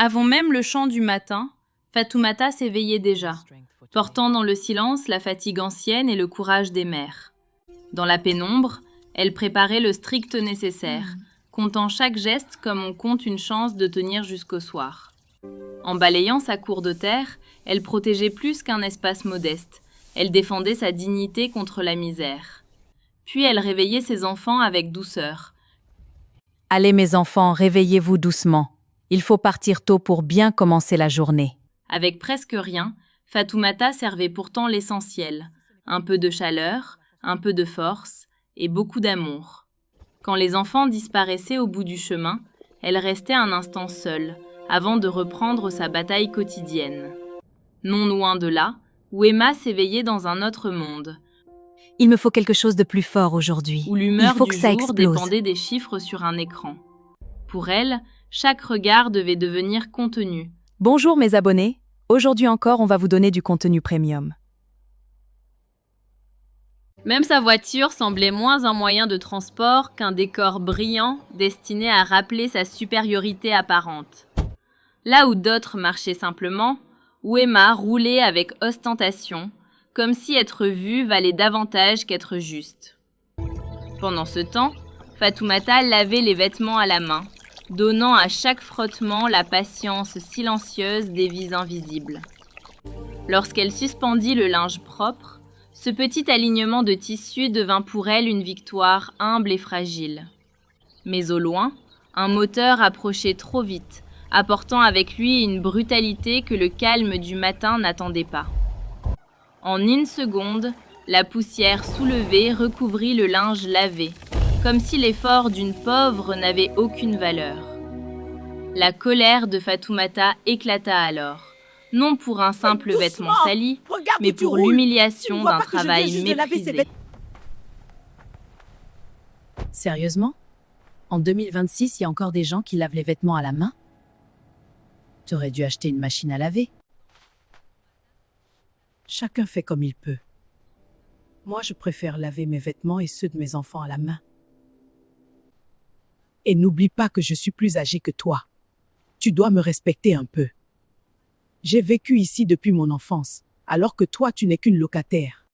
Avant même le chant du matin, Fatoumata s'éveillait déjà, portant dans le silence la fatigue ancienne et le courage des mères. Dans la pénombre, elle préparait le strict nécessaire, comptant chaque geste comme on compte une chance de tenir jusqu'au soir. En balayant sa cour de terre, elle protégeait plus qu'un espace modeste. Elle défendait sa dignité contre la misère. Puis elle réveillait ses enfants avec douceur. Allez mes enfants, réveillez-vous doucement. Il faut partir tôt pour bien commencer la journée. Avec presque rien, Fatoumata servait pourtant l'essentiel. Un peu de chaleur, un peu de force et beaucoup d'amour. Quand les enfants disparaissaient au bout du chemin, elle restait un instant seule, avant de reprendre sa bataille quotidienne. Non loin de là, Wema s'éveillait dans un autre monde, Il me faut quelque chose de plus fort aujourd'hui. où Il l'humeur faut du que ça jour explose. dépendait des chiffres sur un écran. Pour elle, chaque regard devait devenir contenu. Bonjour mes abonnés. Aujourd'hui encore, on va vous donner du contenu premium. Même sa voiture semblait moins un moyen de transport qu'un décor brillant destiné à rappeler sa supériorité apparente. Là où d'autres marchaient simplement, Wema roulait avec ostentation, comme si être vue valait davantage qu'être juste. Pendant ce temps, Fatoumata lavait les vêtements à la main, donnant à chaque frottement la patience silencieuse des vies invisibles. Lorsqu'elle suspendit le linge propre, ce petit alignement de tissu devint pour elle une victoire humble et fragile. Mais au loin, un moteur approchait trop vite, apportant avec lui une brutalité que le calme du matin n'attendait pas. En une seconde, la poussière soulevée recouvrit le linge lavé, comme si l'effort d'une pauvre n'avait aucune valeur. La colère de Fatoumata éclata alors, non pour un simple vêtement sali, mais pour l'humiliation d'un travail méprisé. Sérieusement? En 2026, il y a encore des gens qui lavent les vêtements à la main? T'aurais dû acheter une machine à laver. Chacun fait comme il peut. Moi, je préfère laver mes vêtements et ceux de mes enfants à la main. Et n'oublie pas que je suis plus âgée que toi. Tu dois me respecter un peu. J'ai vécu ici depuis mon enfance, alors que toi, tu n'es qu'une locataire.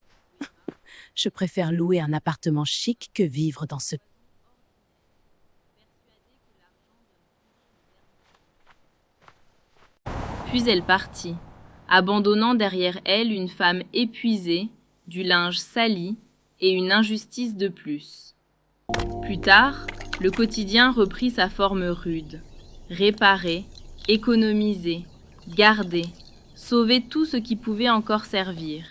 Je préfère louer un appartement chic que vivre dans ce... Puis elle partit, abandonnant derrière elle une femme épuisée, du linge sali et une injustice de plus. Plus tard, le quotidien reprit sa forme rude. Réparer, économiser, garder, sauver tout ce qui pouvait encore servir.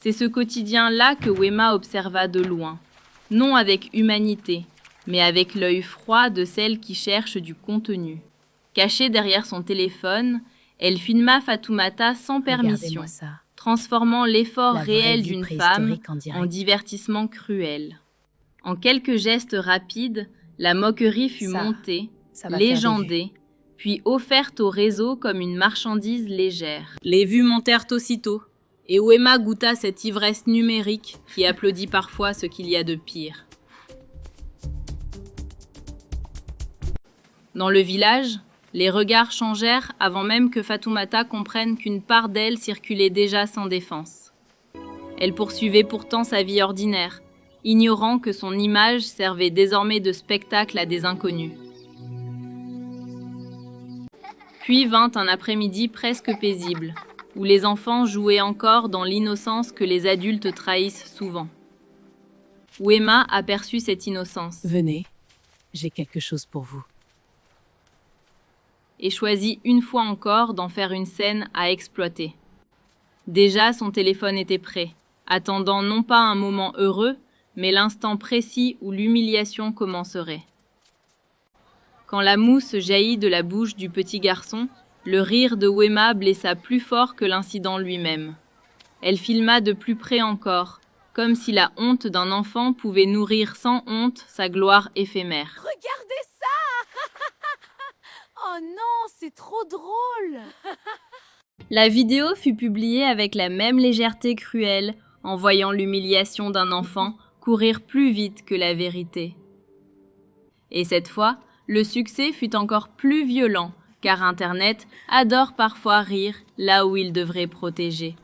C'est ce quotidien-là que Wema observa de loin, non avec humanité, mais avec l'œil froid de celle qui cherche du contenu. Cachée derrière son téléphone, elle filma Fatoumata sans permission, Regardez-moi ça. transformant l'effort La vraie réel vie d'une femme préhistorique en direct. en divertissement cruel. En quelques gestes rapides, la moquerie fut Ça, montée, ça va faire des vues. légendée, puis offerte au réseau comme une marchandise légère. Les vues montèrent aussitôt, et Wema goûta cette ivresse numérique qui applaudit parfois ce qu'il y a de pire. Dans le village, les regards changèrent avant même que Fatoumata comprenne qu'une part d'elle circulait déjà sans défense. Elle poursuivait pourtant sa vie ordinaire, ignorant que son image servait désormais de spectacle à des inconnus. Puis vint un après-midi presque paisible, où les enfants jouaient encore dans l'innocence que les adultes trahissent souvent. Wema aperçut cette innocence Venez, j'ai quelque chose pour vous. et choisit une fois encore d'en faire une scène à exploiter. Déjà son téléphone était prêt, attendant non pas un moment heureux, mais l'instant précis où l'humiliation commencerait. Quand la mousse jaillit de la bouche du petit garçon, le rire de Wema blessa plus fort que l'incident lui-même. Elle filma de plus près encore, comme si la honte d'un enfant pouvait nourrir sans honte sa gloire éphémère. Regardez ça. Oh non, c'est trop drôle. La vidéo fut publiée avec la même légèreté cruelle, en voyant l'humiliation d'un enfant courir plus vite que la vérité. Et cette fois, le succès fut encore plus violent, car Internet adore parfois rire là où il devrait protéger.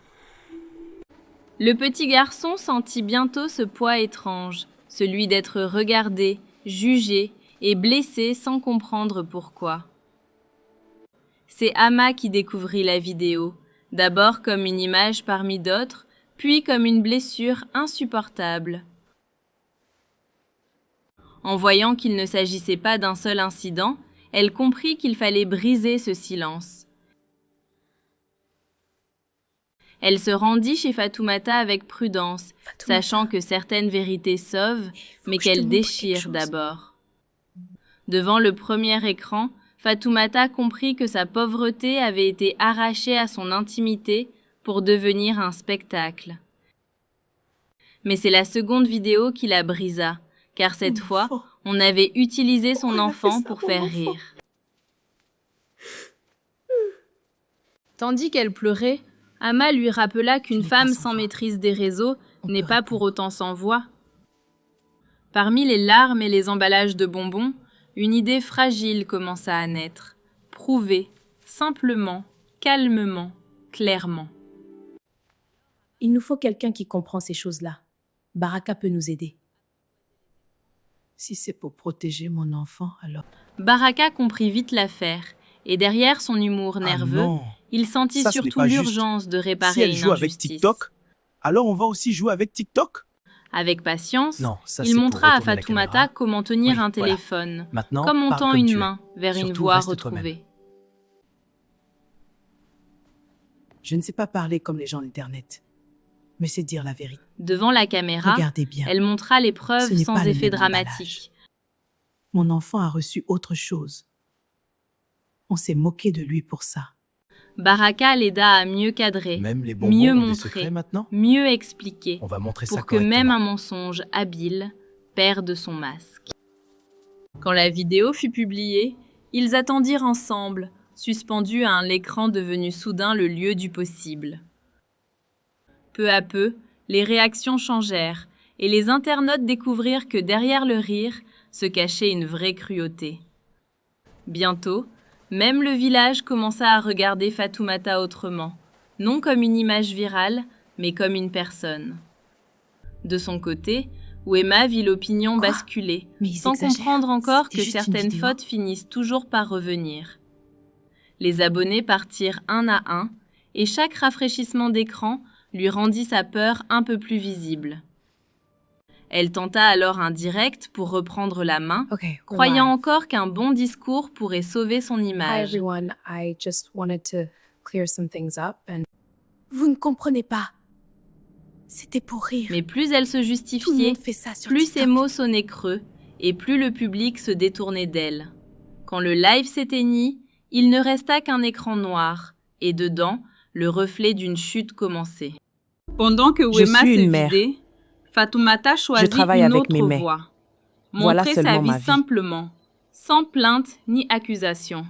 Le petit garçon sentit bientôt ce poids étrange, celui d'être regardé, jugé et blessé sans comprendre pourquoi. C'est Ama qui découvrit la vidéo, d'abord comme une image parmi d'autres, puis comme une blessure insupportable. En voyant qu'il ne s'agissait pas d'un seul incident, elle comprit qu'il fallait briser ce silence. Elle se rendit chez Fatoumata avec prudence, sachant que certaines vérités sauvent, mais qu'elles déchirent d'abord. Devant le premier écran, Fatoumata comprit que sa pauvreté avait été arrachée à son intimité pour devenir un spectacle. Mais c'est la seconde vidéo qui la brisa, car cette fois, on avait utilisé son enfant pour faire rire. Tandis qu'elle pleurait, Ama lui rappela qu'une femme sans maîtrise des réseaux n'est pas pour autant sans voix. Parmi les larmes et les emballages de bonbons, une idée fragile commença à naître. Prouver, simplement, calmement, clairement. Il nous faut quelqu'un qui comprend ces choses-là. Baraka peut nous aider. Si c'est pour protéger mon enfant, alors... Baraka comprit vite l'affaire, et derrière son humour nerveux, il sentit Ça, ce n'est surtout pas l'urgence de Si réparer elle une joue avec injustice. TikTok, alors on va aussi jouer avec TikTok? Avec patience, Non, ça il c'est pour montra à retourner la Fatoumata caméra. comment tenir Oui, un voilà. téléphone, Maintenant, comme on parle tend comme une tu es. main vers une Surtout, voie reste toi-même. retrouvée. Je ne sais pas parler comme les gens d'Internet, mais c'est dire la vérité. Devant la caméra, Regardez bien. elle montra les preuves Ce n'est sans pas le effet même dramatique. Mon enfant a reçu autre chose. On s'est moqué de lui pour ça. Baraka l'aida à mieux cadrer, Même les bonbons mieux ont des montrer, secrets maintenant? mieux expliquer, On va montrer ça pour que même correctement. un mensonge habile perde son masque. Quand la vidéo fut publiée, ils attendirent ensemble, suspendus à un écran devenu soudain le lieu du possible. Peu à peu, les réactions changèrent, et les internautes découvrirent que derrière le rire se cachait une vraie cruauté. Bientôt, même le village commença à regarder Fatoumata autrement, non comme une image virale, mais comme une personne. De son côté, Wema vit l'opinion Quoi? basculer, Mais ils sans exagèrent. comprendre encore C'était que juste une certaines vidéo. fautes finissent toujours par revenir. Les abonnés partirent un à un, et chaque rafraîchissement d'écran lui rendit sa peur un peu plus visible. Elle tenta alors un direct pour reprendre la main, Okay, croyant encore qu'un bon discours pourrait sauver son Hi image. everyone, I just wanted to clear some things up and Vous ne comprenez pas. C'était pour rire. Mais plus elle se Tout le justifiait, monde fait ça sur plus TikTok. ses mots sonnaient creux, et plus le public se détournait d'elle. Quand le live s'éteignit, il ne resta qu'un écran noir, et dedans, le reflet d'une chute commençait. Pendant que Je Wema suis se une mère. vidait, Fatoumata choisit travaille une avec autre mes mains. voie. Voilà Montrer sa seulement vie ma vie. simplement, sans plainte ni accusation.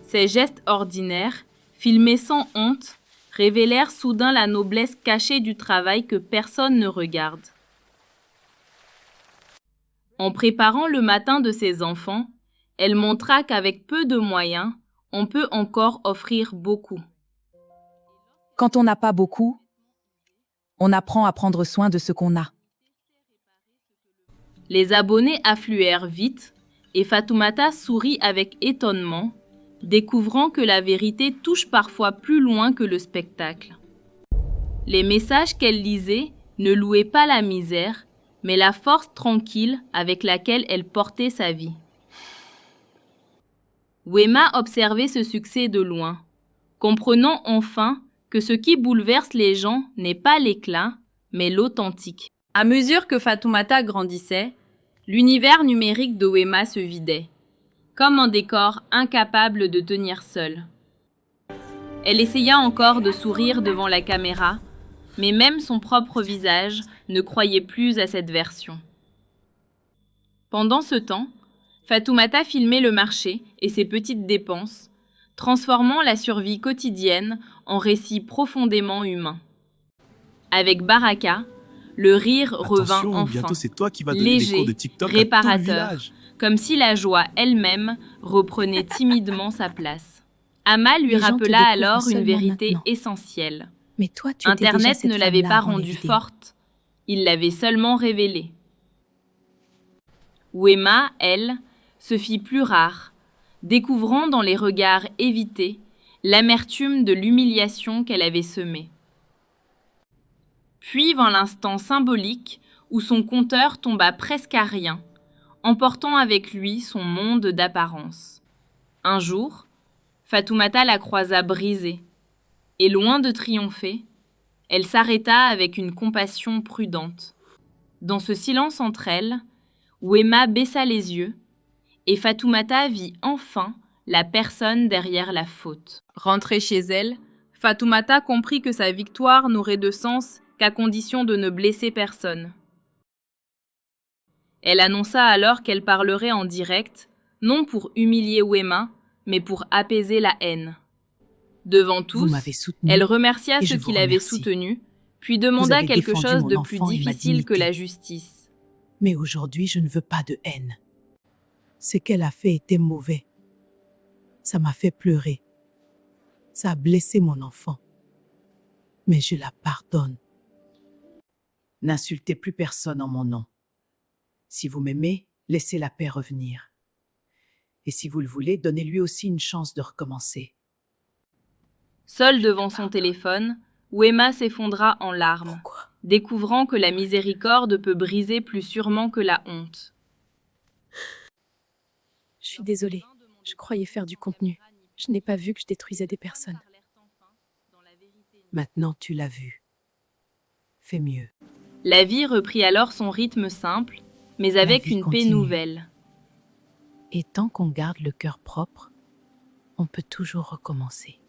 Ses gestes ordinaires, filmés sans honte, révélèrent soudain la noblesse cachée du travail que personne ne regarde. En préparant le matin de ses enfants, elle montra qu'avec peu de moyens, on peut encore offrir beaucoup. Quand on n'a pas beaucoup, on apprend à prendre soin de ce qu'on a. Les abonnés affluèrent vite et Fatoumata sourit avec étonnement, découvrant que la vérité touche parfois plus loin que le spectacle. Les messages qu'elle lisait ne louaient pas la misère, mais la force tranquille avec laquelle elle portait sa vie. Wema observait ce succès de loin, comprenant enfin que ce qui bouleverse les gens n'est pas l'éclat, mais l'authentique. À mesure que Fatoumata grandissait, l'univers numérique de Wema se vidait, comme un décor incapable de tenir seul. Elle essaya encore de sourire devant la caméra, mais même son propre visage ne croyait plus à cette version. Pendant ce temps, Fatoumata filmait le marché et ses petites dépenses, transformant la survie quotidienne en récit profondément humain. Avec Baraka, le rire revint Attention, enfin, bientôt c'est toi qui vas donner des léger, cours de TikTok à tout le réparateur, village. comme si la joie elle-même reprenait timidement sa place. Amma lui Les gens te rappela découvrent alors une seulement vérité maintenant. essentielle. Mais toi, tu étais déjà Internet cette ne l'avait femme-là pas avant les rendue vidéos. forte, il l'avait seulement révélée. Wema, elle, se fit plus rare, découvrant dans les regards évités l'amertume de l'humiliation qu'elle avait semée. Puis vint l'instant symbolique où son compteur tomba presque à rien, emportant avec lui son monde d'apparence. Un jour, Fatoumata la croisa brisée, et loin de triompher, elle s'arrêta avec une compassion prudente. Dans ce silence entre elles, Wema baissa les yeux, et Fatoumata vit enfin la personne derrière la faute. Rentrée chez elle, Fatoumata comprit que sa victoire n'aurait de sens qu'à condition de ne blesser personne. Elle annonça alors qu'elle parlerait en direct, non pour humilier Wema, mais pour apaiser la haine. Devant Vous tous, m'avez soutenu. elle remercia et ceux je vous qui l'avaient remercie. soutenue, puis Vous demanda avez quelque défendu chose mon de plus enfant et ma difficile que dignité. la justice. Mais aujourd'hui, je ne veux pas de haine. Ce qu'elle a fait était mauvais. Ça m'a fait pleurer. Ça a blessé mon enfant. Mais je la pardonne. N'insultez plus personne en mon nom. Si vous m'aimez, laissez la paix revenir. Et si vous le voulez, donnez-lui aussi une chance de recommencer. Seule devant son téléphone, Wema s'effondra en larmes, Pourquoi? découvrant que la miséricorde peut briser plus sûrement que la honte. Je suis désolée. Je croyais faire du contenu. Je n'ai pas vu que je détruisais des personnes. Maintenant, tu l'as vu. Fais mieux. La vie reprit alors son rythme simple, mais avec vie une paix continue. nouvelle. Et tant qu'on garde le cœur propre, on peut toujours recommencer.